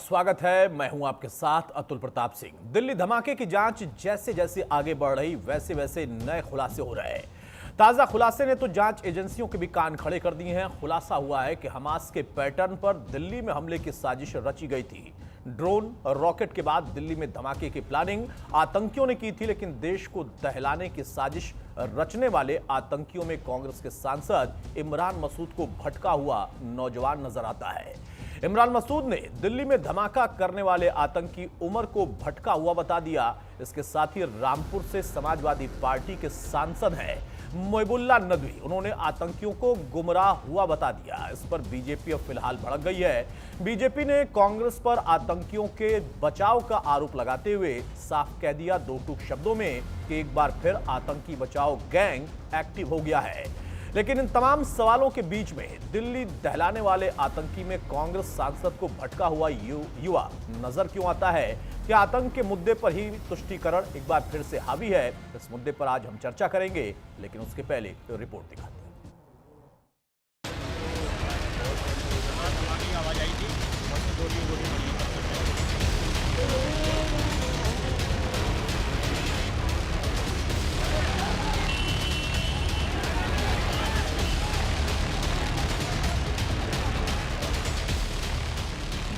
स्वागत है। मैं हूं आपके साथ अतुल प्रताप सिंह। दिल्ली धमाके की जांच जैसे जैसे आगे बढ़ रही वैसे वैसे नए खुलासे हो रहे हैं। ताजा खुलासे ने तो जांच एजेंसियों के भी कान खड़े कर दिए हैं। खुलासा हुआ है कि हमास के पैटर्न पर दिल्ली में हमले की साजिश रची गई थी। ड्रोन और रॉकेट के बाद दिल्ली में धमाके की प्लानिंग आतंकियों ने की थी, लेकिन देश को दहलाने की साजिश रचने वाले आतंकियों में कांग्रेस के सांसद इमरान मसूद को भटका हुआ नौजवान नजर आता है। इमरान मसूद ने दिल्ली में धमाका करने वाले आतंकी उमर को भटका हुआ बता दिया। इसके साथ ही रामपुर से समाजवादी पार्टी के सांसद हैं मोइबुल्लाह नदवी, उन्होंने आतंकियों को गुमराह हुआ बता दिया। इस पर बीजेपी अब फिलहाल भड़क गई है। बीजेपी ने कांग्रेस पर आतंकियों के बचाव का आरोप लगाते हुए साफ कह दिया दो टूक शब्दों में कि एक बार फिर आतंकी बचाव गैंग एक्टिव हो गया है। लेकिन इन तमाम सवालों के बीच में दिल्ली दहलाने वाले आतंकी में कांग्रेस सांसद को भटका हुआ युवा नजर क्यों आता है? क्या आतंक के मुद्दे पर ही तुष्टीकरण एक बार फिर से हावी है? इस मुद्दे पर आज हम चर्चा करेंगे, लेकिन उसके पहले रिपोर्ट दिखाते हैं।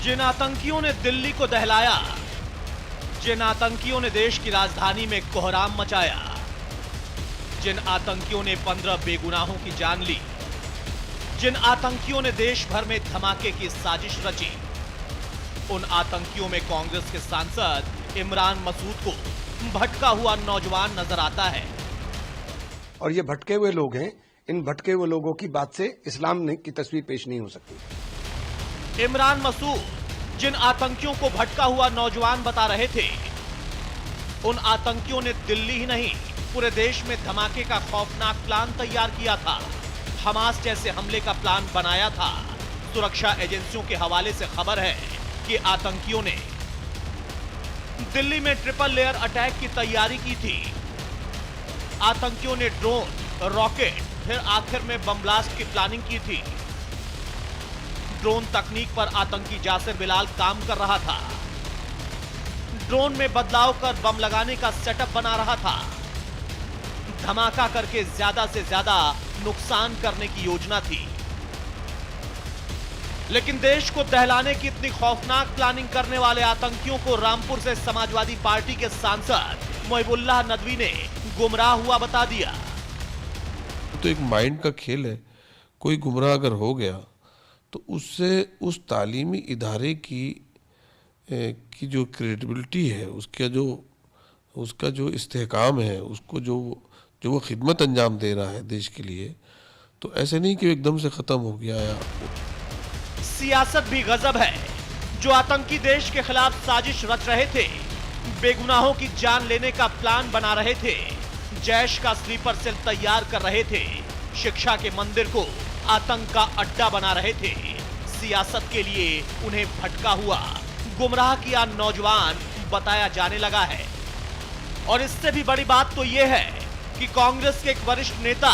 जिन आतंकियों ने दिल्ली को दहलाया, जिन आतंकियों ने देश की राजधानी में कोहराम मचाया, जिन आतंकियों ने 15 बेगुनाहों की जान ली, जिन आतंकियों ने देश भर में धमाके की साजिश रची, उन आतंकियों में कांग्रेस के सांसद इमरान मसूद को भटका हुआ नौजवान नजर आता है। और ये भटके हुए लोग हैं। इन भटके हुए लोगों की बात से इस्लाम की तस्वीर पेश नहीं हो सकती। इमरान मसूद जिन आतंकियों को भटका हुआ नौजवान बता रहे थे, उन आतंकियों ने दिल्ली ही नहीं पूरे देश में धमाके का खौफनाक प्लान तैयार किया था। हमास जैसे हमले का प्लान बनाया था। सुरक्षा एजेंसियों के हवाले से खबर है कि आतंकियों ने दिल्ली में ट्रिपल लेयर अटैक की तैयारी की थी। आतंकियों ने ड्रोन, रॉकेट, फिर आखिर में बम ब्लास्ट की प्लानिंग की थी। ड्रोन तकनीक पर आतंकी जासिर बिलाल काम कर रहा था। ड्रोन में बदलाव कर बम लगाने का सेटअप बना रहा था। धमाका करके ज्यादा से ज्यादा नुकसान करने की योजना थी। लेकिन देश को दहलाने की इतनी खौफनाक प्लानिंग करने वाले आतंकियों को रामपुर से समाजवादी पार्टी के सांसद मोइबुल्लाह नदवी ने गुमराह हुआ बता दिया। तो एक माइंड का खेल है। कोई गुमराह अगर हो गया तो उससे उस तालीमी इदारे की जो क्रेडिबिलिटी है, उसका जो इस्तेहकाम है, उसको जो वो खिदमत अंजाम दे रहा है देश के लिए, तो ऐसे नहीं कि एकदम से खत्म हो गया। या सियासत भी गजब है। जो आतंकी देश के खिलाफ साजिश रच रहे थे, बेगुनाहों की जान लेने का प्लान बना रहे थे, जैश का स्लीपर सेल तैयार कर रहे थे, शिक्षा के मंदिर को आतंक का अड्डा बना रहे थे, सियासत के लिए उन्हें भटका हुआ, गुमराह किया नौजवान बताया जाने लगा है। और इससे भी बड़ी बात तो यह है कि कांग्रेस के एक वरिष्ठ नेता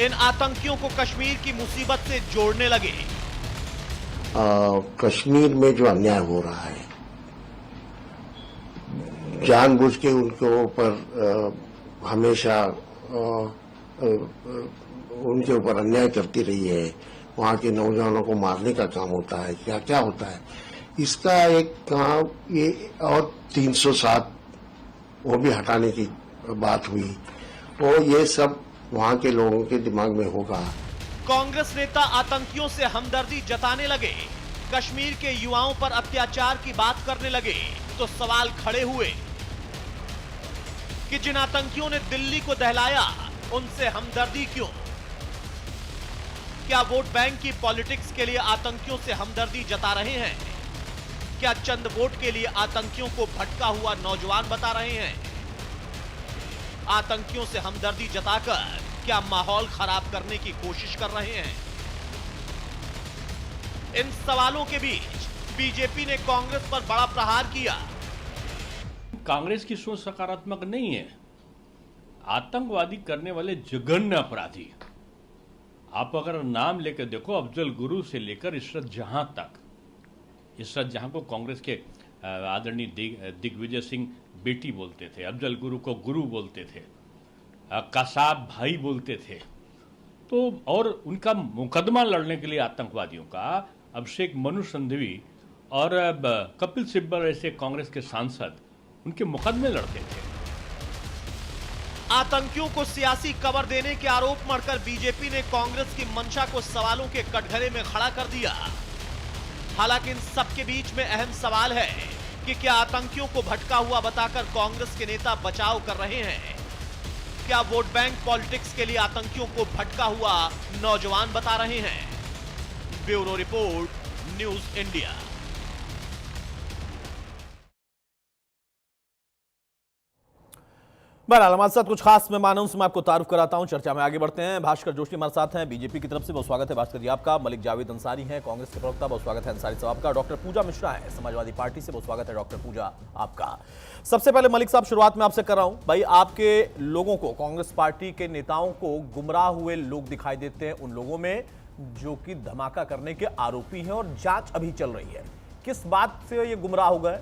इन आतंकियों को कश्मीर की मुसीबत से जोड़ने लगे। कश्मीर में जो अन्याय हो रहा है, जानबूझ के उनके ऊपर हमेशा उनके ऊपर अन्याय करती रही है। वहां के नौजवानों को मारने का काम होता है। क्या क्या होता है इसका एक काम, ये और 307 वो भी हटाने की बात हुई, और ये सब वहां के लोगों के दिमाग में होगा। कांग्रेस नेता आतंकियों से हमदर्दी जताने लगे, कश्मीर के युवाओं पर अत्याचार की बात करने लगे, तो सवाल खड़े हुए कि जिन आतंकियों ने दिल्ली को दहलाया उनसे हमदर्दी क्यों? क्या वोट बैंक की पॉलिटिक्स के लिए आतंकियों से हमदर्दी जता रहे हैं? क्या चंद वोट के लिए आतंकियों को भटका हुआ नौजवान बता रहे हैं? आतंकियों से हमदर्दी जताकर क्या माहौल खराब करने की कोशिश कर रहे हैं? इन सवालों के बीच बीजेपी ने कांग्रेस पर बड़ा प्रहार किया। कांग्रेस की सोच सकारात्मक नहीं है। आतंकवादी करने वाले जघन्य अपराधी, आप अगर नाम लेकर देखो, अफजल गुरु से लेकर इशरत जहां तक, इसरात जहां को कांग्रेस के आदरणीय दिग्विजय सिंह बेटी बोलते थे, अफजल गुरु को गुरु बोलते थे, कसाब भाई बोलते थे, तो और उनका मुकदमा लड़ने के लिए आतंकवादियों का अभिषेक मनु सिंघवी और कपिल सिब्बल ऐसे कांग्रेस के सांसद उनके मुकदमे लड़ते थे। आतंकियों को सियासी कवर देने के आरोप मढ़कर बीजेपी ने कांग्रेस की मंशा को सवालों के कटघरे में खड़ा कर दिया। हालांकि इन सबके बीच में अहम सवाल है कि क्या आतंकियों को भटका हुआ बताकर कांग्रेस के नेता बचाव कर रहे हैं? क्या वोट बैंक पॉलिटिक्स के लिए आतंकियों को भटका हुआ नौजवान बता रहे हैं? Bureau report, news India. बहरहाल हमारे साथ कुछ खास मेहमानों से मैं आपको तारुफ कराता हूं। चर्चा में आगे बढ़ते हैं। भास्कर जोशी हमारे साथ हैं बीजेपी की तरफ से, बहुत स्वागत है भास्कर जी आपका। मलिक जावेद अंसारी हैं कांग्रेस के प्रवक्ता, बहुत स्वागत है अंसारी साहब आपका। डॉक्टर पूजा मिश्रा है समाजवादी पार्टी से, बहुत स्वागत है डॉक्टर पूजा आपका। सबसे पहले मलिक साहब शुरुआत में आपसे कर रहा हूं, भाई आपके लोगों को, कांग्रेस पार्टी के नेताओं को गुमराह हुए लोग दिखाई देते हैं उन लोगों में जो कि धमाका करने के आरोपी हैं और जांच अभी चल रही है। किस बात से ये गुमराह हो गए?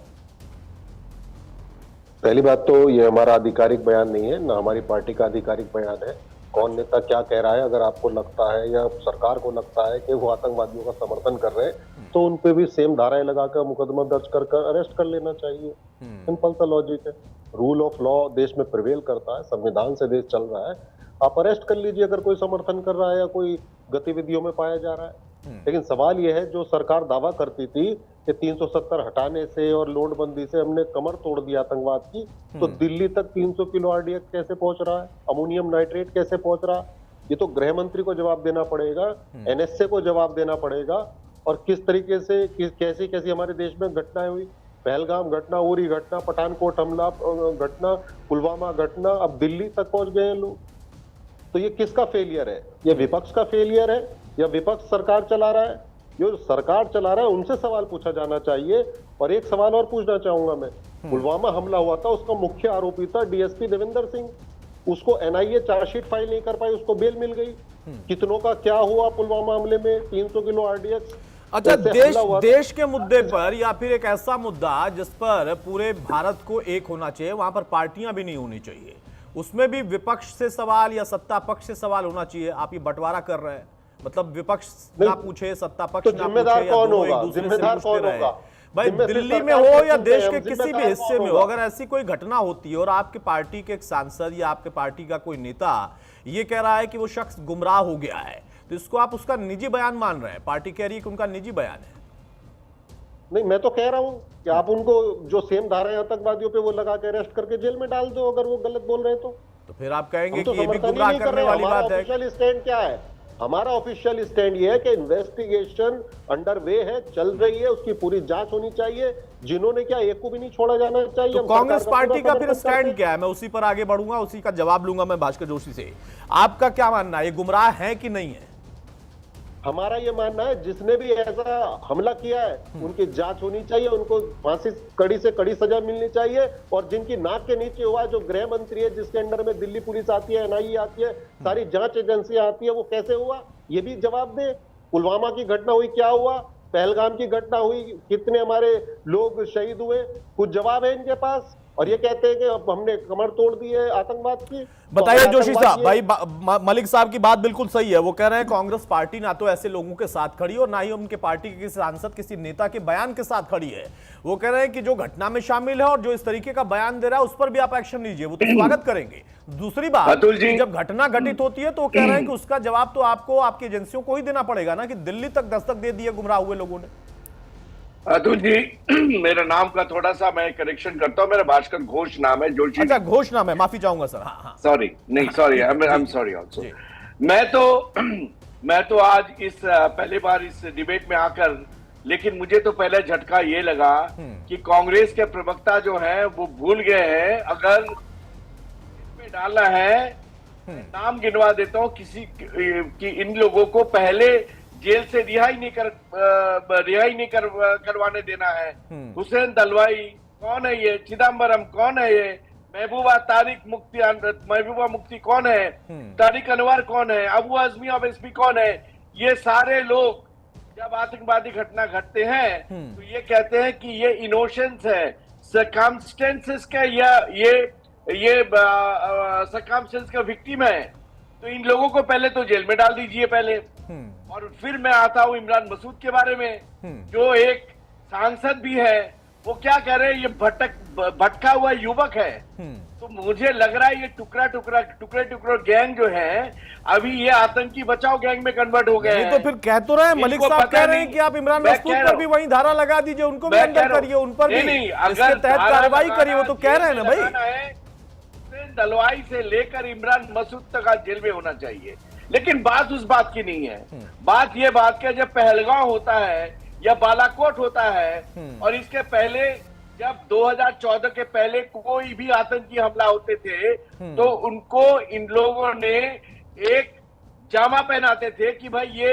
पहली बात तो ये हमारा आधिकारिक बयान नहीं है, ना हमारी पार्टी का आधिकारिक बयान है। कौन नेता क्या कह रहा है, अगर आपको लगता है या सरकार को लगता है कि वो आतंकवादियों का समर्थन कर रहे हैं तो उन पे भी सेम धाराएं लगाकर मुकदमा दर्ज कर अरेस्ट कर लेना चाहिए। सिंपल सा लॉजिक है। रूल ऑफ लॉ देश में प्रिवेल करता है, संविधान से देश चल रहा है। आप अरेस्ट कर लीजिए अगर कोई समर्थन कर रहा है या कोई गतिविधियों में पाया जा रहा है। लेकिन सवाल यह है, जो सरकार दावा करती थी कि 370 हटाने से और नोटबंदी से हमने कमर तोड़ दी आतंकवाद की, तो दिल्ली तक 300 किलो आरडीएक्स कैसे पहुंच रहा है, अमोनियम नाइट्रेट कैसे पहुंच रहा है? ये तो गृह मंत्री को जवाब देना पड़ेगा, एनएसए को जवाब देना पड़ेगा। और किस तरीके से कैसी कैसी हमारे देश में घटनाएं हुई, पहलगाम घटना, उरी घटना, पठानकोट हमला घटना, पुलवामा घटना, अब दिल्ली तक पहुंच गए हैं लोग। तो ये किसका फेलियर है? ये विपक्ष का फेलियर है या विपक्ष सरकार चला रहा है? जो सरकार चला रहा है उनसे सवाल पूछा जाना चाहिए। और एक सवाल और पूछना चाहूंगा मैं, पुलवामा हमला हुआ था, उसका मुख्य आरोपी था डीएसपी देवेंद्र सिंह। उसको एनआईए चार्जशीट फाइल नहीं कर पाई, उसको बेल मिल गई। कितनों का क्या हुआ पुलवामा हमले में? 300 किलो आरडीएक्स। अच्छा, देश के मुद्दे पर या फिर एक ऐसा मुद्दा जिस पर पूरे भारत को एक होना चाहिए, वहां पर पार्टियां भी नहीं होनी चाहिए, उसमें भी विपक्ष से सवाल या सत्ता पक्ष से सवाल होना चाहिए। आप ये बंटवारा कर रहे हैं, मतलब विपक्ष ना पूछे, सत्ता पक्ष ना पूछे, या दोनों एक दूसरे से पूछते रहे। भाई दिल्ली में हो या देश के किसी भी हिस्से में हो, अगर ऐसी कोई घटना होती है और आपके पार्टी के एक सांसद या आपके पार्टी का कोई नेता ये कह रहा है कि वो शख्स गुमराह हो गया है, तो इसको आप उसका निजी बयान मान रहे हैं? पार्टी कह रही है कि उनका निजी बयान है। नहीं, मैं तो कह रहा हूं कि आप उनको जो सेम धाराएं आतंकवादियों पे वो लगा के अरेस्ट करके जेल में डाल दो अगर वो गलत बोल रहे तो फिर आप कहेंगे कि ये भी गुमराह करने वाली बात है। ऑफिशियल स्टैंड क्या है? हमारा ऑफिशियल स्टैंड ये है कि इन्वेस्टिगेशन अंडर वे है, चल रही है, उसकी पूरी जांच होनी चाहिए। जिन्होंने क्या, एक को भी नहीं छोड़ा जाना चाहिए। तो कांग्रेस पार्टी का फिर स्टैंड क्या है? मैं उसी पर आगे बढ़ूंगा, उसी का जवाब लूंगा मैं भास्कर जोशी से। आपका क्या मानना है, ये गुमराह है कि नहीं है? हमारा ये मानना है जिसने भी ऐसा हमला किया है उनकी जांच होनी चाहिए, उनको फांसी कड़ी से कड़ी सजा मिलनी चाहिए। और जिनकी नाक के नीचे हुआ, जो गृह मंत्री है जिसके अंडर में दिल्ली पुलिस आती है, एनआईए आती है, सारी जांच एजेंसियां आती है, वो कैसे हुआ ये भी जवाब दे। पुलवामा की घटना हुई, क्या हुआ? पहलगाम की घटना हुई, कितने हमारे लोग शहीद हुए? कुछ जवाब है इनके पास? और ये कहते हैं कि अब हमने कमर तोड़ दी है आतंकवाद की। बताइए जोशी साहब। भाई मलिक साहब की बात बिल्कुल सही है, वो कह रहे हैं कांग्रेस पार्टी ना तो ऐसे लोगों के साथ खड़ी और ना ही उनके पार्टी के किसी सांसद, किसी नेता के बयान के साथ खड़ी है। वो कह रहे हैं कि जो घटना में शामिल है और जो इस तरीके का बयान दे रहा है उस पर भी आप एक्शन लीजिए, वो तो स्वागत करेंगे। दूसरी बात, जब घटना घटित होती है तो वो कह रहे हैं कि उसका जवाब तो आपको, आपकी एजेंसियों को ही देना पड़ेगा ना, कि दिल्ली तक दस्तक दे दी है गुमराह हुए लोगों ने। अतुल जी, मेरा नाम का थोड़ा सा मैं करेक्शन करता हूँ, मेरा भास्कर घोष नाम है। जोशी, अच्छा घोष नाम है, माफी चाहूंगा सर। हाँ। सॉरी, नहीं sorry, I am sorry also. मैं तो आज इस पहली बार इस डिबेट में आकर, लेकिन मुझे तो पहले झटका ये लगा कि कांग्रेस के प्रवक्ता जो है वो भूल गए हैं, अगर इसमें डालना है, नाम गिनवा देता हूँ किसी कि इन लोगों को पहले जेल से रिहाई नहीं करवाने देना है। हुसैन दलवाई कौन है ये? चिदम्बरम कौन है ये? महबूबा मुफ्ती कौन है? तारिक अनवर कौन है? अबू आजमी अवेस्पी कौन है? ये सारे लोग जब आतंकवादी घटना घटते हैं तो ये कहते हैं कि ये इनोशंस है, सर्कमस्टेंसेस का, या ये सर्कमस्टेंस का विक्टिम है। तो इन लोगों को पहले तो जेल में डाल दीजिए पहले, और फिर मैं आता हूं इमरान मसूद के बारे में, जो एक सांसद भी है। वो क्या कह रहे हैं, ये भटका हुआ युवक है। तो मुझे लग रहा है ये टुकड़े गैंग जो है, अभी ये आतंकी बचाओ गैंग में कन्वर्ट हो गए हैं। तो फिर कह तो रहे हैं, मलिक साहब कह रहे हैं कि आप इमरान मसूद पर भी वही धारा लगा दीजिए, उनको भी अंदर करिए, उन पर भी इसके तहत कार्रवाई करिए। वो तो कह रहे हैं ना भाई, दलवाई से लेकर इमरान मसूद तक आज जेल में होना चाहिए। लेकिन बात उस बात की नहीं है, बात ये बात के जब पहलगांव होता है या बालाकोट होता है, और इसके पहले जब 2014 के पहले कोई भी आतंकी हमला होते थे तो उनको इन लोगों ने एक जामा पहनाते थे कि भाई ये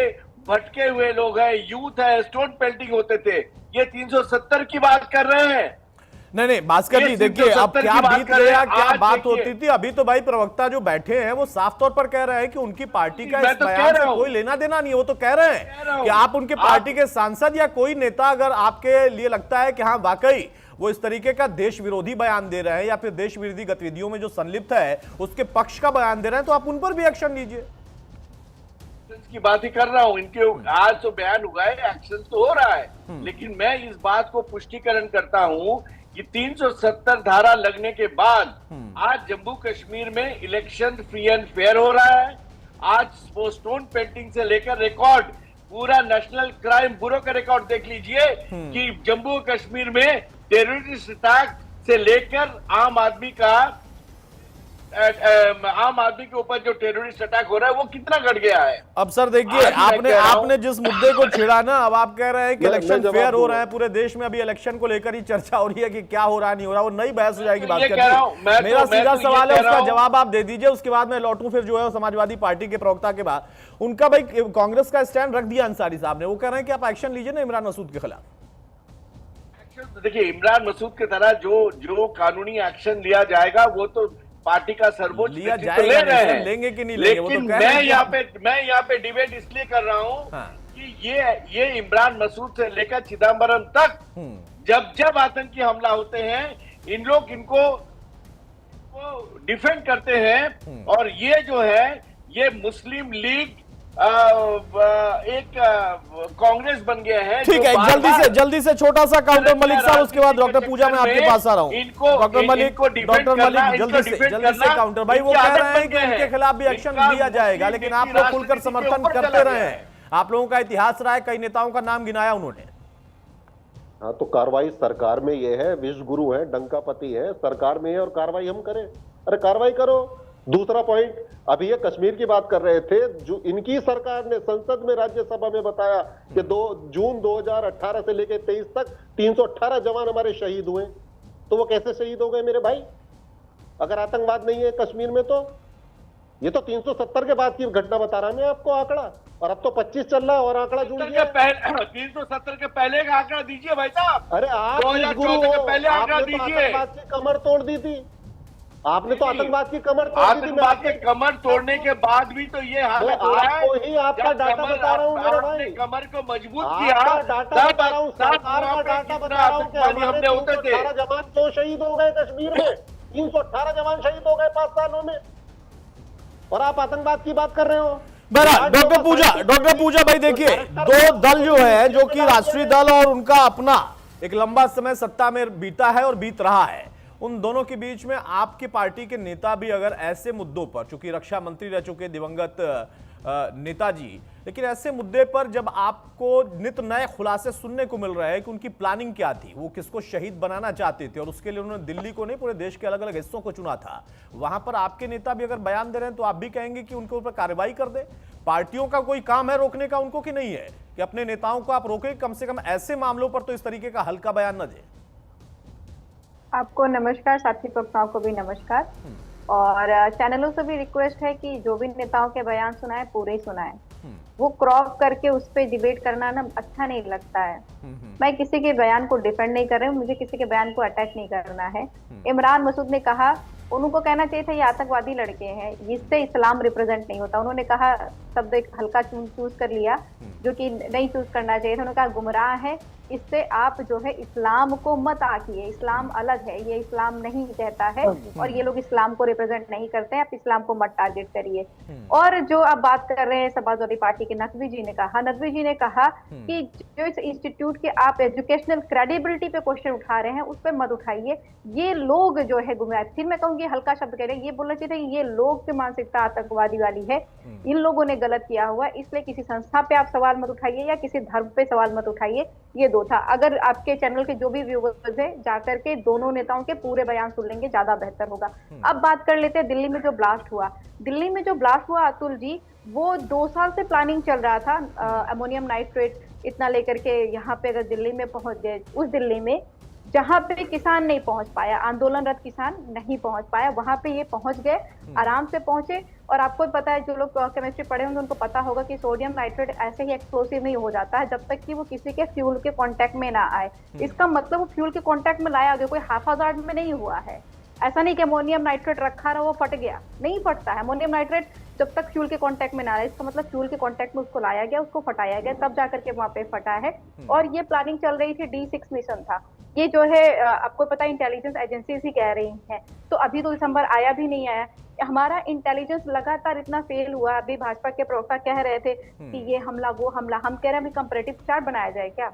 भटके हुए लोग हैं, यूथ है, स्टोन पेल्टिंग होते थे। ये 370 की बात कर रहे हैं। नहीं भास्कर जी देखिए, अब क्या बीत गया, क्या बात होती थी। अभी तो भाई प्रवक्ता जो बैठे हैं वो साफ तौर पर कह रहे हैं कि उनकी पार्टी का इस बयान से कोई लेना देना नहीं है। वो तो कह रहे हैं कि आप उनके पार्टी के सांसद या कोई नेता अगर आपके लिए लगता है कि हाँ वाकई वो इस तरीके का देश विरोधी बयान दे रहे हैं या फिर देश विरोधी गतिविधियों में जो संलिप्त है उसके पक्ष का बयान दे रहे हैं, तो आप उन पर भी एक्शन लीजिए। की बात ही कर रहा हूं, इनके आज तो बयान हुआ है, एक्शन तो हो रहा है, लेकिन मैं इस बात को पुष्टिकरण करता हूं कि 370 धारा लगने के बाद आज जम्मू कश्मीर में इलेक्शन फ्री एंड फेयर हो रहा है। आज वो स्टोन पेंटिंग से लेकर रिकॉर्ड, पूरा नेशनल क्राइम ब्यूरो का रिकॉर्ड देख लीजिए कि जम्मू कश्मीर में टेररिस्ट अटैक से लेकर आम आदमी के ऊपर जो टेररिस्ट अटैक हो रहा है वो कितना घट गया है। अब सर देखिए, आपने जिस मुद्दे को छेड़ा ना, अब आप कह रहे हैं कि इलेक्शन फेयर हो रहा है पूरे देश में, अभी इलेक्शन को लेकर ही चर्चा हो रही है कि क्या हो रहा नहीं हो रहा, वो नई बहस हो जाएगी। बात करते मेरा सीधा सवाल है, उसका जवाब आप दे दीजिए, उसके बाद मैं लौटूं फिर जो है समाजवादी पार्टी के प्रवक्ता के बाद। उनका भाई कांग्रेस का स्टैंड रख दिया अंसारी साहब ने, वो कह रहे हैं कि आप एक्शन लीजिए ना इमरान मसूद के खिलाफ। देखिए, इमरान मसूद की तरह जो कानूनी एक्शन लिया जाएगा वो तो पार्टी का सर्वोच्च लिया ले जाएगा, रहे हैं, लेंगे कि नहीं लेंगे, वो तो लेकिन कह रहे हैं मैं यहाँ पे डिबेट इसलिए कर रहा हूँ कि ये इमरान मसूद से लेकर चिदम्बरम तक जब आतंकी हमला होते हैं इन लोग इनको डिफेंड करते हैं, और ये जो है ये मुस्लिम लीग एक कांग्रेस बन गया है। ठीक है, जल्दी से छोटा सा काउंटर मलिक साहब, उसके बाद डॉक्टर पूजा मैं आपके पास आ रहा हूँ। डॉक्टर मलिक जल्दी से काउंटर। भाई वो कह रहे हैं कि उनके खिलाफ भी एक्शन लिया जाएगा, लेकिन आप लोग खुलकर समर्थन करते रहे हैं। आप लोगों का इतिहास रहा है, कई नेताओं का नाम गिनाया उन्होंने। हाँ, तो कार्रवाई सरकार में ये है, विश्व गुरु है, डंकापति है, सरकार में है और कार्रवाई हम करें। अरे कार्रवाई करो। दूसरा पॉइंट, अभी ये कश्मीर की बात कर रहे थे, जो इनकी सरकार ने संसद में राज्यसभा में बताया कि 2 जून 2018 से लेकर 23 तक 318 जवान हमारे शहीद हुए। तो वो कैसे शहीद हो गए मेरे भाई, अगर आतंकवाद नहीं है कश्मीर में? तो ये तो 370 के बाद की घटना बता रहा मैं आपको आंकड़ा, और अब तो 25 चल रहा है और आंकड़ा जुड़ गया। 370 के पहले का आंकड़ा दीजिए भाई साहब। अरे आप 2014 के पहले आंकड़ा दीजिए। कमर तोड़ दी थी आपने, तो आतंकवाद की कमर तोड़ दी थी। आतंकवाद के कमर तोड़ने के बाद भी तो ये हालत हो रहा है। आपको ही आपका डाटा बता रहा हूँ मेरे भाई, कमर को मजबूत किया, डाटा बता रहा हूँ, सरकार का डाटा बता रहा हूँ कि हमारे 318 जवान क्यों शहीद हो गए कश्मीर में। 318 जवान शहीद हो गए 5 सालों में, और आप आतंकवाद की बात कर रहे हो। डॉक्टर पूजा भाई देखिए, 2 दल जो है, जो कि राष्ट्रीय दल और उनका अपना एक लंबा समय सत्ता में बीता है और बीत रहा है, उन दोनों के बीच में आपकी पार्टी के नेता भी अगर ऐसे मुद्दों पर, चूंकि रक्षा मंत्री रह चुके दिवंगत नेताजी, लेकिन ऐसे मुद्दे पर जब आपको नित नए खुलासे सुनने को मिल रहे हैं कि उनकी प्लानिंग क्या थी, वो किसको शहीद बनाना चाहते थे और उसके लिए उन्होंने दिल्ली को नहीं पूरे देश के अलग अलग हिस्सों को चुना था, वहां पर आपके नेता भी अगर बयान दे रहे हैं तो आप भी कहेंगे कि उनके ऊपर कार्रवाई कर दे? पार्टियों का कोई काम है रोकने का उनको कि नहीं है कि अपने नेताओं को आप रोके, कम से कम ऐसे मामलों पर तो इस तरीके का हल्का बयान न दे? आपको नमस्कार, साथी प्रवक्ताओं को भी नमस्कार, और चैनलों से भी रिक्वेस्ट है कि जो भी नेताओं के बयान सुनाए पूरे ही सुनाए। वो क्रॉप करके उस पर डिबेट करना ना अच्छा नहीं लगता है। मैं किसी के बयान को डिफेंड नहीं कर रही हूँ, मुझे किसी के बयान को अटैक नहीं करना है। इमरान मसूद ने कहा, उनको कहना चाहिए था ये आतंकवादी लड़के हैं, इससे इस्लाम रिप्रेजेंट नहीं होता। उन्होंने कहा, शब्द एक हल्का चूज कर लिया जो कि नहीं चूज करना चाहिए था। उन्होंने कहा गुमराह है, इससे आप जो है इस्लाम को मत आकिए, इस्लाम अलग है, ये इस्लाम नहीं कहता है और ये लोग इस्लाम को रिप्रेजेंट नहीं करते हैं, आप इस्लाम को मत टारगेट करिए। और जो आप बात कर रहे हैं समाजवादी पार्टी के नकवी जी ने कहा कि जो इस इंस्टीट्यूट के आप एजुकेशनल क्रेडिबिलिटी पे क्वेश्चन उठा रहे हैं उस पर मत उठाइए, ये लोग जो है गुमराह। फिर मैं कहूंगी हल्का शब्द कह रहे हैं, ये बोलना चाहिए था ये लोग की मानसिकता आतंकवादी वाली है, इन लोगों ने गलत किया हुआ, इसलिए किसी संस्था पे आप सवाल मत उठाइए या किसी धर्म पे सवाल मत उठाइए। ये दो था। अगर आपके चैनल के जो भी व्यूअर्स हैं जाकर के दोनों नेताओं के पूरे बयान सुन लेंगे, ज्यादा बेहतर होगा। अब बात कर लेते हैं दिल्ली में जो ब्लास्ट हुआ। दिल्ली में जो ब्लास्ट हुआ अतुल जी, वो 2 साल से प्लानिंग चल रहा था। अमोनियम नाइट्रेट इतना लेकर के यहाँ पे अगर दिल्ली में पहुंच गए, उस दिल्ली में जहां पे किसान नहीं पहुंच पाया, आंदोलनरत किसान नहीं पहुंच पाया, वहां पे ये पहुंच गए, आराम से पहुंचे। और आपको पता है, जो लोग केमिस्ट्री पढ़े होंगे उनको पता होगा कि सोडियम नाइट्रेट ऐसे ही एक्सप्लोसिव नहीं हो जाता है जब तक कि वो किसी के फ्यूल के कांटेक्ट में ना आए। इसका मतलब वो फ्यूल के कांटेक्ट में लाया गया, कोई हाफाजार्ड में नहीं हुआ है। ऐसा नहीं कि अमोनियम नाइट्रेट रखा रहा वो फट गया, नहीं फटता है। अमोनियम नाइट्रेट जब तक फ्यूल के कांटेक्ट में ना आए, इसका मतलब फ्यूल के कांटेक्ट में उसको लाया गया, उसको फटाया गया, तब जाकर के वहां पे फटा है। और ये प्लानिंग चल रही थी, D6 मिशन था ये, जो है आपको पता है इंटेलिजेंस एजेंसीज ही कह रही हैं। तो अभी तो दिसंबर आया भी नहीं आया, हमारा इंटेलिजेंस लगातार इतना फेल हुआ। अभी भाजपा के प्रवक्ता कह रहे थे कि ये हमला वो हमला, हम कह रहे हैं कंपैरेटिव चार्ट बनाया जाए क्या?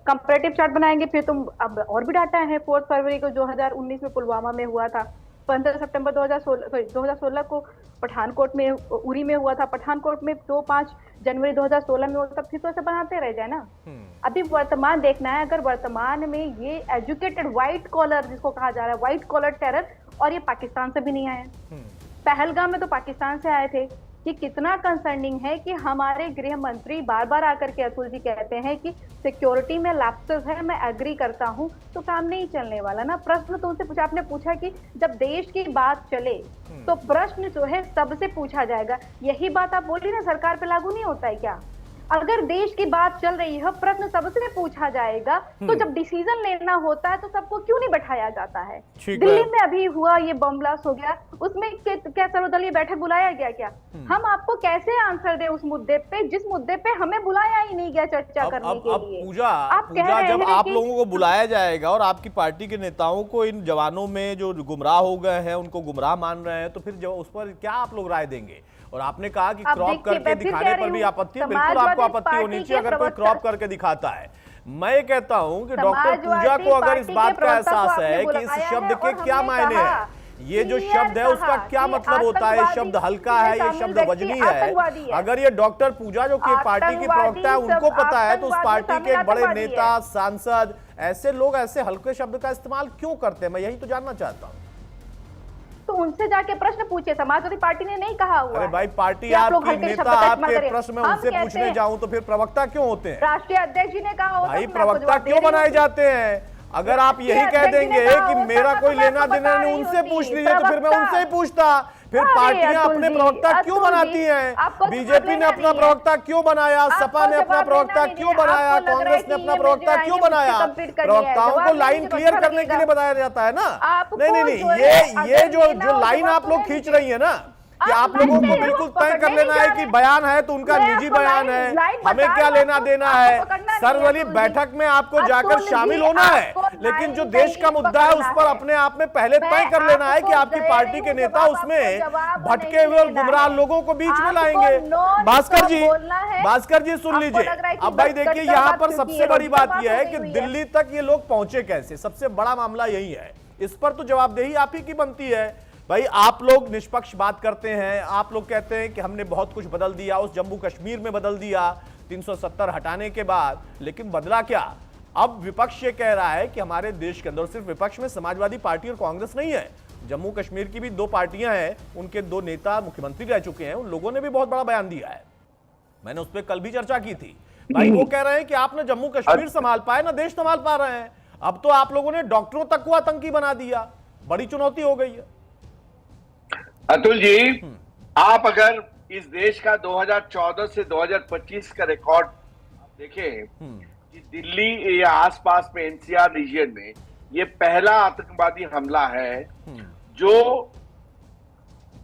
कंपैरेटिव चार्ट बनाएंगे फिर तुम, अब और भी डाटा है। 4 फरवरी को 2019 में पुलवामा में हुआ था, 15 सितंबर 2016 को पठानकोट में उरी में हुआ था, पठानकोट में 2-5 जनवरी 2016 में हुआ था। फिर तो ऐसे बनाते रह जाए ना। अभी वर्तमान देखना है, अगर वर्तमान में ये एजुकेटेड व्हाइट कॉलर जिसको कहा जा रहा है, व्हाइट कॉलर टेरर, और ये पाकिस्तान से भी नहीं आया। पहलगाम में तो पाकिस्तान से आए थे। ये कितना कंसर्निंग है कि हमारे गृह मंत्री बार बार आकर के अतुल जी कहते हैं कि सिक्योरिटी में लैप्सेस है, मैं एग्री करता हूं, तो काम नहीं चलने वाला ना। प्रश्न तो उनसे पूछा, आपने पूछा कि जब देश की बात चले तो प्रश्न जो है सबसे पूछा जाएगा। यही बात आप बोल रही ना, सरकार पे लागू नहीं होता है क्या? अगर देश की बात चल रही है, प्रश्न सबसे पूछा जाएगा, तो जब डिसीजन लेना होता है तो सबको क्यों नहीं बैठाया जाता है? दिल्ली में अभी हुआ ये बम ब्लास्ट हो गया, उसमें क्या सर्वदलीय बैठक बुलाया गया क्या? हम आपको कैसे आंसर दें उस मुद्दे पे जिस मुद्दे पे हमें बुलाया ही नहीं गया चर्चा करने के लिए? पूजा जब आप लोगों को बुलाया जाएगा और आपकी पार्टी के नेताओं को इन जवानों में जो गुमराह हो गए हैं उनको गुमराह मान रहे हैं, तो फिर जो उस पर क्या आप लोग राय देंगे? और आपने कहा कि क्रॉप करके दिखाने पर भी आपत्ति है, बिल्कुल आपको आपत्ति होनी चाहिए अगर कोई क्रॉप करके दिखाता है। मैं कहता हूं कि डॉक्टर पूजा को अगर इस बात का एहसास है कि इस शब्द के क्या मायने हैं, ये जो शब्द है उसका क्या मतलब होता है, ये शब्द हल्का है, ये शब्द वजनी है, अगर ये डॉक्टर पूजा जो कि पार्टी की प्रवक्ता है उनको पता है, तो उस पार्टी के बड़े नेता, सांसद, ऐसे लोग ऐसे हल्के शब्द का इस्तेमाल क्यों करते हैं? मैं यही तो जानना चाहता हूँ। तो उनसे जाके प्रश्न पूछे, समाजवादी पार्टी ने नहीं कहा हुआ। अरे भाई, पार्टी आपकी, नेता आपके, प्रश्न में उनसे पूछने जाऊं तो फिर प्रवक्ता क्यों होते हैं? राष्ट्रीय अध्यक्ष जी ने कहा भाई, प्रवक्ता क्यों बनाए जाते हैं? अगर आप यही कह देंगे कि मेरा कोई लेना देना नहीं, उनसे पूछ लीजिए, तो फिर मैं उनसे ही पूछता। फिर पार्टियां अपने प्रवक्ता क्यों बनाती हैं? बीजेपी ने अपना प्रवक्ता क्यों बनाया? सपा ने अपना प्रवक्ता क्यों बनाया? कांग्रेस ने अपना प्रवक्ता क्यों बनाया? प्रवक्ताओं को लाइन क्लियर करने के लिए बनाया जाता है ना। नहीं, ये जो लाइन आप लोग खींच रही है ना, कि आप लोगों को बिल्कुल तय कर लेना है कि बयान है तो उनका निजी बयान है, हमें क्या लेना देना है। सर्वदलीय बैठक में आपको जाकर शामिल होना है, लेकिन जो देश का मुद्दा है उस पर अपने आप में पहले तय कर लेना है कि आपकी पार्टी के नेता उसमें भटके हुए और गुमराह लोगों को बीच में लाएंगे। भास्कर जी सुन लीजिए। अब भाई देखिए, यहाँ पर सबसे बड़ी बात यह है कि दिल्ली तक ये लोग पहुंचे कैसे, सबसे बड़ा मामला यही है। इस पर तो जवाबदेही आप ही की बनती है। भाई, आप लोग निष्पक्ष बात करते हैं, आप लोग कहते हैं कि हमने बहुत कुछ बदल दिया, उस जम्मू कश्मीर में बदल दिया 370 हटाने के बाद, लेकिन बदला क्या? अब विपक्ष ये कह रहा है कि हमारे देश के अंदर, सिर्फ विपक्ष में समाजवादी पार्टी और कांग्रेस नहीं है, जम्मू कश्मीर की भी 2 पार्टियां हैं, उनके 2 नेता मुख्यमंत्री रह चुके हैं, उन लोगों ने भी बहुत बड़ा बयान दिया है। मैंने उस पर कल भी चर्चा की थी। भाई, वो कह रहे हैं कि आप ना जम्मू कश्मीर संभाल पाए ना देश संभाल पा रहे हैं। अब तो आप लोगों ने डॉक्टरों तक को आतंकी बना दिया, बड़ी चुनौती हो गई है। अतुल जी, आप अगर इस देश का 2014 से 2025 का रिकॉर्ड आप देखें कि दिल्ली या आसपास में एनसीआर रीजन में ये पहला आतंकवादी हमला है जो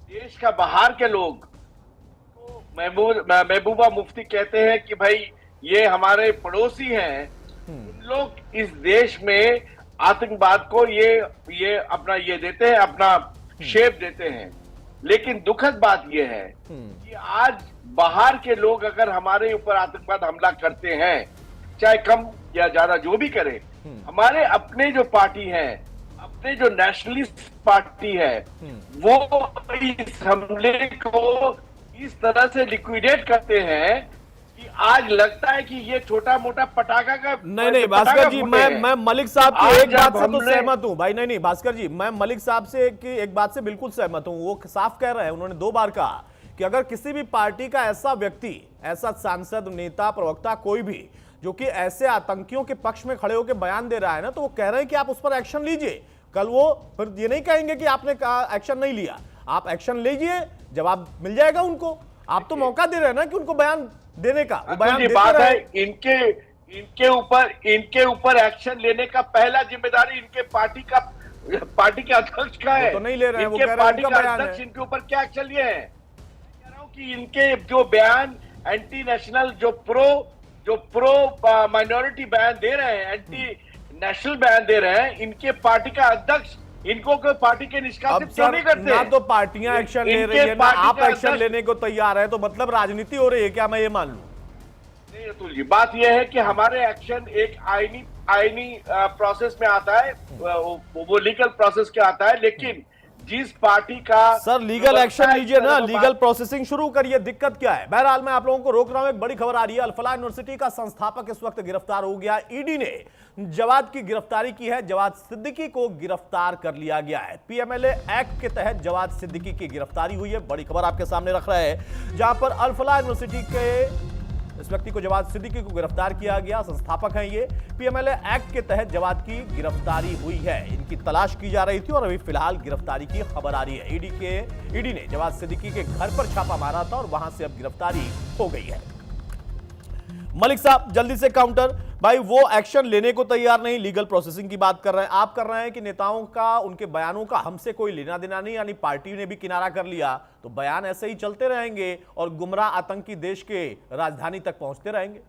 देश का बाहर के लोग तो महबूबा मुफ्ती कहते हैं कि भाई ये हमारे पड़ोसी हैं, लोग इस देश में आतंकवाद को ये अपना ये देते हैं, अपना शेप देते हैं। लेकिन दुखद बात यह है कि आज बाहर के लोग अगर हमारे ऊपर आतंकवाद हमला करते हैं, चाहे कम या ज्यादा जो भी करें, हमारे अपने जो पार्टी है, अपने जो नेशनलिस्ट पार्टी है, वो इस हमले को इस तरह से लिक्विडेट करते हैं कि आज लगता है कि ये छोटा मोटा पटाखा का नहीं भास्कर जी, मैं मलिक साहब की एक बात से तो सहमत हूं भाई। नहीं भास्कर जी, मैं मलिक साहब से की एक बात से बिल्कुल सहमत हूं। वो साफ कह रहे हैं, उन्होंने 2 बार कहा कि अगर किसी भी पार्टी का ऐसा व्यक्ति, ऐसा सांसद, नेता, प्रवक्ता कोई भी जो कि ऐसे आतंकियों के पक्ष में खड़े होकर बयान दे रहा है ना, तो वो कह रहे हैं कि आप उस पर एक्शन लीजिए। कल वो फिर ये नहीं कहेंगे कि आपने एक्शन नहीं लिया, आप एक्शन लीजिए, जवाब मिल जाएगा उनको। आप तो मौका दे रहे हैं ना कि उनको बयान देने का, वो बयान देते बात रहे। है इनके ऊपर एक्शन लेने का पहला जिम्मेदारी इनके पार्टी के अध्यक्ष का है। तो नहीं ले रहे हैं, वो इनके कह रहे हैं पार्टी उनका का बयान अध्यक्ष है। इनके ऊपर क्या एक्शन लिए हैं? कह रहा हूं कि इनके जो बयान एंटी नेशनल, जो प्रो माइनॉरिटी बयान दे रहे हैं, एंटी नेशनल बयान दे रहे हैं, इनके पार्टी का अध्यक्ष इनको कोई पार्टी के निष्कासित क्यों नहीं करते? ना तो पार्टियां एक्शन ले रही है, ना आप एक्शन लेने को तैयार है, तो मतलब राजनीति हो रही है क्या? मैं ये मान लूं? नहीं अतुल जी, बात यह है कि हमारे एक्शन एक आईनी प्रोसेस में आता है, वो लीगल प्रोसेस के आता है, लेकिन जिस पार्टी का सर लीगल एक्शन लीजिए ना, लीगल प्रोसेसिंग शुरू करिए, दिक्कत क्या है? बहरहाल मैं आप लोगों को रोक रहा हूं। एक बड़ी खबर आ रही है, अल-फलाह यूनिवर्सिटी का संस्थापक इस वक्त गिरफ्तार हो गया। ईडी ने जवाद की गिरफ्तारी की है, जवाद सिद्दीकी को गिरफ्तार कर लिया गया है। पीएमएलए एक्ट के तहत जवाद सिद्दीकी की गिरफ्तारी हुई है। बड़ी खबर आपके सामने रख रहे हैं, जहां पर अल-फलाह यूनिवर्सिटी के इस व्यक्ति को, जवाद सिद्दीकी को गिरफ्तार किया गया। संस्थापक हैं ये। पीएमएलए एक्ट के तहत जवाद की गिरफ्तारी हुई है। इनकी तलाश की जा रही थी और अभी फिलहाल गिरफ्तारी की खबर आ रही है। ईडी ने जवाद सिद्दीकी के घर पर छापा मारा था और वहां से अब गिरफ्तारी हो गई है। मलिक साहब जल्दी से काउंटर भाई, वो एक्शन लेने को तैयार नहीं, लीगल प्रोसेसिंग की बात कर रहे हैं। आप कर रहे हैं कि नेताओं का, उनके बयानों का हमसे कोई लेना देना नहीं, यानी पार्टी ने भी किनारा कर लिया तो बयान ऐसे ही चलते रहेंगे और गुमराह आतंकी देश के राजधानी तक पहुंचते रहेंगे।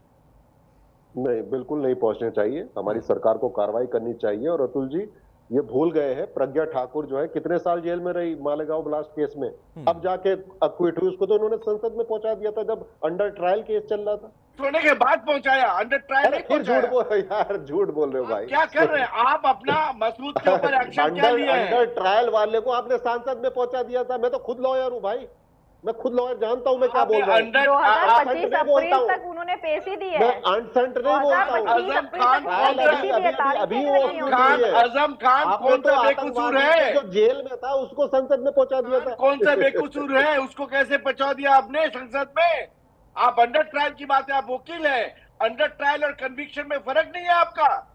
नहीं, बिल्कुल नहीं पहुंचने चाहिए। हमारी सरकार को कार्रवाई करनी चाहिए। और अतुल जी ये भूल गए हैं, प्रज्ञा ठाकुर जो है कितने साल जेल में रही मालेगांव ब्लास्ट केस में, अब जाके अक्विट हुई। उसको तो उन्होंने संसद में पहुंचा दिया था जब अंडर ट्रायल केस चल रहा था। छोड़ने के बाद पहुंचाया, अंडर ट्रायल नहीं पहुंचाया। झूठ बोल रहे हो भाई। क्या कर रहे हैं आप? अपना मसूद के ऊपर एक्शन क्या लिया है? अंडर ट्रायल वाले को आपने सांसद में पहुंचा दिया था। मैं तो खुद लॉयर हूँ भाई, मैं खुद लॉयर जानता हूँ मैं क्या बोल रहा हूँ। 2025 अप्रैल तक उन्होंने पेशी दी है। मैं अनसेंट नहीं बोलता हूँ। आजम खान कौन सा बेकसूर है? जो जेल में था उसको संसद में पहुंचा दिया था। कौन सा बेकसूर है? उसको कैसे पहुंचा दिया आपने संसद में? आप अंडर ट्रायल की बात है, आप वकील है। अंडर ट्रायल और कन्विक्शन में फर्क नहीं है आपका।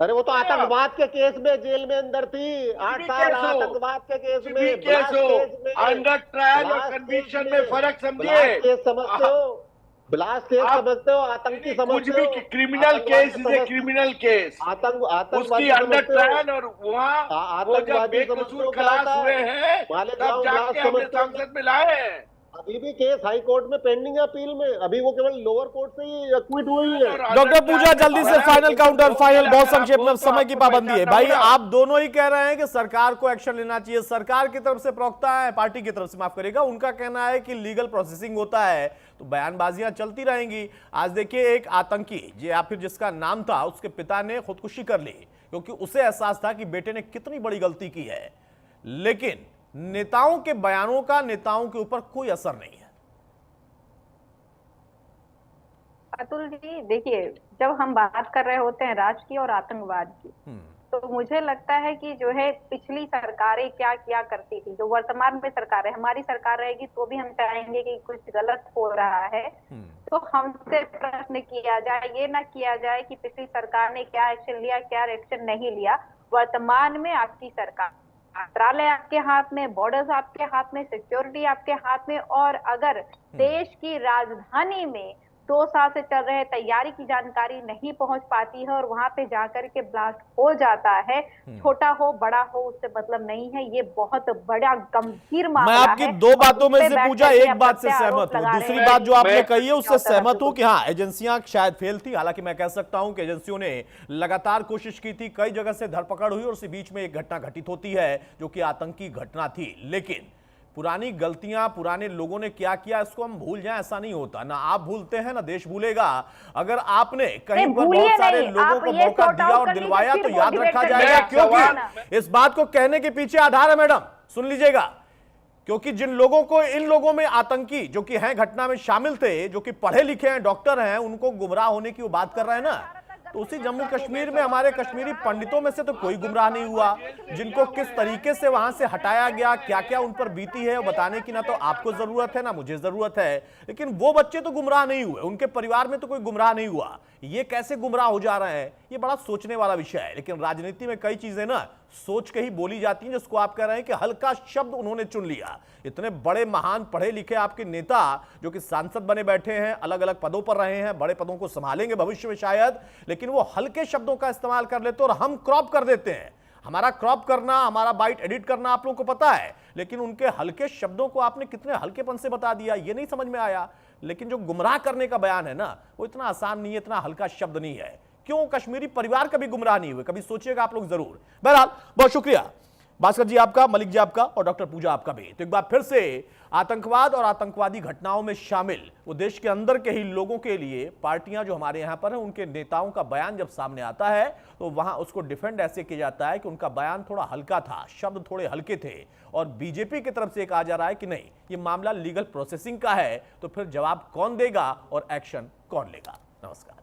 अरे वो तो आतंकवाद के केस में जेल में अंदर थी, 8 साल आतंकवाद के केस में। अंडर ट्रायल और कन्विक्शन में फर्क समझिए। समझते हो? ब्लास्ट केस समझते हो? आतंकी समझते हो? Criminal case is a criminal case. उसकी अंडर ट्रायल और वहाँ वो जब बेकसूर खलास हुए हैं तब जाके हमने संसद में लाए हैं। अभी भी केस हाई कोर्ट में पेंडिंग है, अपील में। अभी वो केवल लोअर कोर्ट से ही एक्विट हुई है। डॉक्टर पूजा जल्दी से फाइनल काउंटर, फाइनल, बहुत संक्षेप में, समय की पाबंदी है भाई। आप दोनों ही कह रहे हैं कि सरकार को एक्शन लेना चाहिए। सरकार की तरफ से प्रवक्ता है, पार्टी की तरफ से, माफ करिएगा, उनका कहना है कि लीगल प्रोसेसिंग होता है तो बयानबाजियां चलती रहेंगी। आज देखिए एक आतंकी या फिर जिसका नाम था, उसके पिता ने खुदकुशी कर ली क्योंकि उसे एहसास था कि बेटे ने कितनी बड़ी गलती की है। लेकिन नेताओं के बयानों का नेताओं के ऊपर कोई असर नहीं है। अतुल जी देखिए, जब हम बात कर रहे होते हैं राज की और आतंकवाद की, तो मुझे लगता है कि जो है पिछली सरकारें क्या किया करती थी, जो वर्तमान में सरकार है, हमारी सरकार रहेगी तो भी हम चाहेंगे कि कुछ गलत हो रहा है तो हमसे प्रश्न किया जाए, ये ना किया जाए कि पिछली सरकार ने क्या एक्शन लिया, क्या एक्शन नहीं लिया। वर्तमान में आपकी सरकार मंत्रालय आपके हाथ में, बॉर्डर्स आपके हाथ में, सिक्योरिटी आपके हाथ में, और अगर देश की राजधानी में 2 साल से चल रहे तैयारी की जानकारी नहीं पहुंच पाती है और वहां पे जाकर के ब्लास्ट हो जाता है, छोटा हो बड़ा हो उससे मतलब नहीं है, ये बहुत बड़ा गंभीर मामला मैं है। आपकी 2 बातों में से पूछा, एक बात से सहमत हूं, लगा रहे दूसरी हैं। बात जो आपने मैं- कही है उससे सहमत हूं कि हाँ एजेंसियां शायद फेल थी। हालांकि मैं कह सकता हूं कि एजेंसियों ने लगातार कोशिश की थी, कई जगह से धरपकड़ हुई और उसी बीच में एक घटना घटित होती है जो कि आतंकी घटना थी। लेकिन पुरानी गलतियां, पुराने लोगों ने क्या किया इसको हम भूल जाएं, ऐसा नहीं होता। ना आप भूलते हैं ना देश भूलेगा। अगर आपने कहीं पर बहुत सारे लोगों को मौका दिया और दिलवाया तो याद रखा जाएगा, क्योंकि इस बात को कहने के पीछे आधार है मैडम, सुन लीजिएगा। क्योंकि जिन लोगों को, इन लोगों में आतंकी जो कि हैं घटना में शामिल थे, जो कि पढ़े लिखे हैं, डॉक्टर हैं, उनको गुमराह होने की वो बात कर रहे हैं ना, तो उसी जम्मू कश्मीर में हमारे कश्मीरी पंडितों में से तो कोई गुमराह नहीं हुआ। जिनको किस तरीके से वहां से हटाया गया, क्या क्या उन पर बीती है, वो बताने की ना तो आपको जरूरत है ना मुझे जरूरत है, लेकिन वो बच्चे तो गुमराह नहीं हुए, उनके परिवार में तो कोई गुमराह नहीं हुआ। ये कैसे गुमराह हो जा रहे हैं, ये बड़ा सोचने वाला विषय है। लेकिन राजनीति में कई चीजें ना सोच के ही बोली जाती हैं, जिसको आप कह रहे हैं कि हल्का शब्द उन्होंने चुन लिया। इतने बड़े महान पढ़े लिखे आपके नेता जो कि सांसद बने बैठे हैं, अलग अलग पदों पर रहे हैं, बड़े पदों को संभालेंगे भविष्य में शायद, लेकिन वो हल्के शब्दों का इस्तेमाल कर लेते और हम क्रॉप कर देते हैं। हमारा क्रॉप करना, हमारा बाइट एडिट करना आप लोगों को पता है, लेकिन उनके हल्के शब्दों को आपने कितने हल्केपन से बता दिया, ये नहीं समझ में आया। लेकिन जो गुमराह करने का बयान है ना, वो इतना आसान नहीं है, इतना हल्का शब्द नहीं है। क्यों कश्मीरी परिवार कभी गुमराह नहीं हुए, कभी सोचिएगा आप लोग जरूर। बहरहाल बहुत शुक्रिया भास्कर जी आपका, मलिक जी आपका और डॉक्टर पूजा आपका भी। तो एक बार फिर से आतंकवाद और आतंकवादी घटनाओं में शामिल वो देश के अंदर के ही लोगों के लिए पार्टियां जो हमारे यहां पर हैं, उनके नेताओं का बयान जब सामने आता है तो वहां उसको डिफेंड ऐसे किया जाता है कि उनका बयान थोड़ा हल्का था, शब्द थोड़े हल्के थे। और बीजेपी की तरफ से एक आ जा रहा है कि नहीं, ये मामला लीगल प्रोसेसिंग का है, तो फिर जवाब कौन देगा और एक्शन कौन लेगा। नमस्कार।